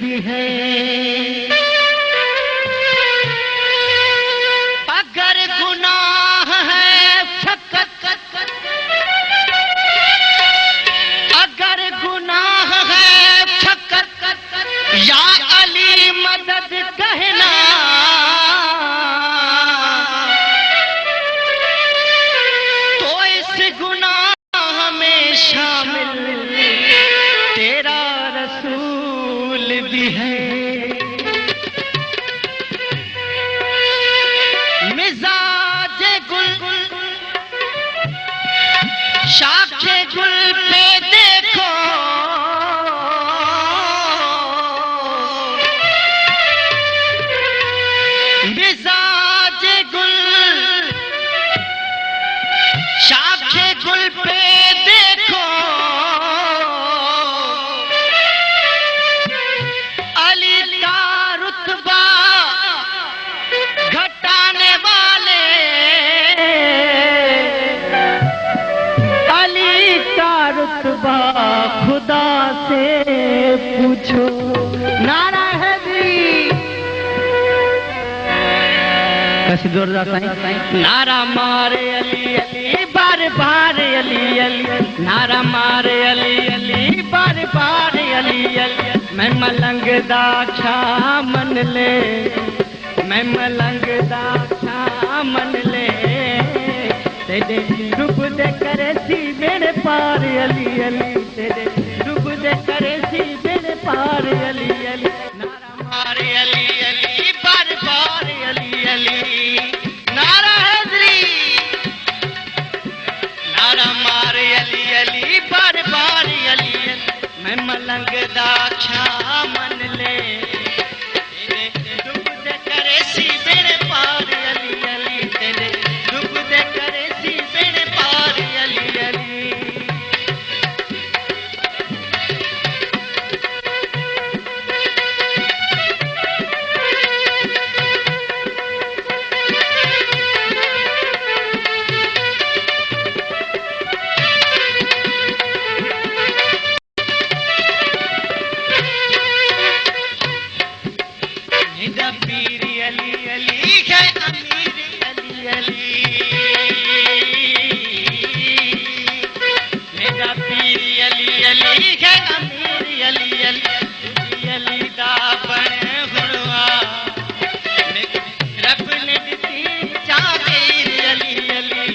भी है। अगर गुनाह है फकत, अगर गुनाह है फकत, या अली मदद कहना, तो इस गुनाह में शामिल तेरा रसूल भी है। मिजाज गुल शाखे गुल पे देखो, मिजाज गुल शाखे गुल पे देखो, अली का रुतबा घटाने वाले, अली का रुतबा खुदा से पूछो। नारा है भी कैसे जोरदार साईं। नारा मारे अली अली बार बार अली अली, नारा मारे अली अली बार बार अली अली। मैं मलंग दा छा मन ले, मैं मलंग दा छा मन ले, तेरे डुब दे करे सी मेरे पार अली अली, तेरे डुब दे करे सी मेरे पार अली अली। नारा मारे अली अली बार बार अली अली, नारा हैदरी, नारा मारे अली अली बार बार अली अली। मैं मलंग दा छा मन ले, तेरे डुब दे करे सी मेरे पार अली अली, तेरे डुब दे करे सी मेरे पार अली अली। मेरा पीर अली अली है अमीर अली अली, मेरा पीर अली अली है अमीर अली अली। अली दा बन हुआ रब ने दी जागीर अली अली,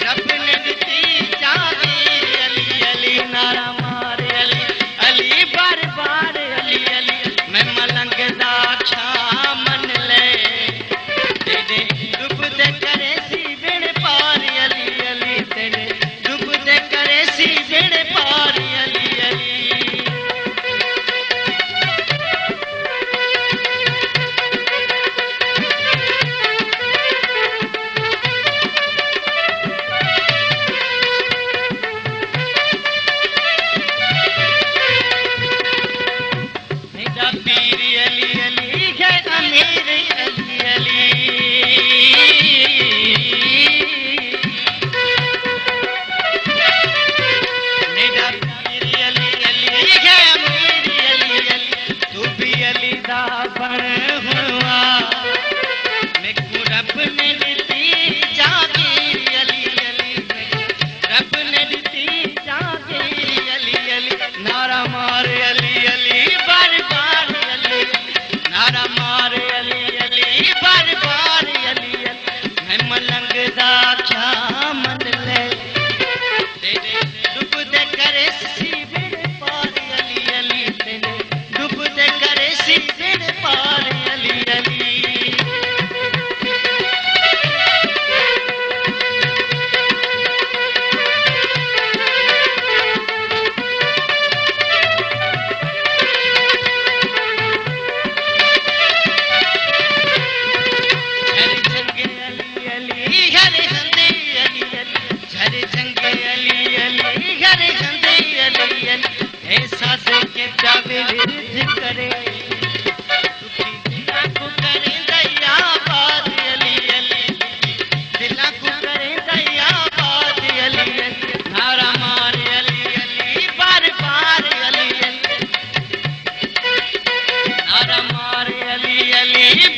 रब ने दी जागीर अली अली। नारा मारे अली अली बार बार अली अली, मैं मलंग दा छा मन ले, तेरे डुब दे करे सी मेरे पार अली अली, तेरे डुब दे करे सी मेरे पार अली अली। मेरा पीर अली अली है अमीर अली अली, मेरा पीर अली अली है अमीर अली अली। तू भी अली दा बन हुआ, मेरे रब ने दी जागीर अली अली, रब ने दी जागीर अली अली। नारा मारे अली अली बार बार अली, नारा मारे अली अली बार बार अली अली। मैं मलंग दा छा मन ले, तेरे डुब दे करे सी मेरे पार अली अली, तेरे डुब दे करे सी मेरे पार अली अली। ऐसा से के जावे विरध करे, दिला को करे दया बात अली अली, दिला को करे दया बात अली अली। नारा मारे अली अली बार बार अली अली, अली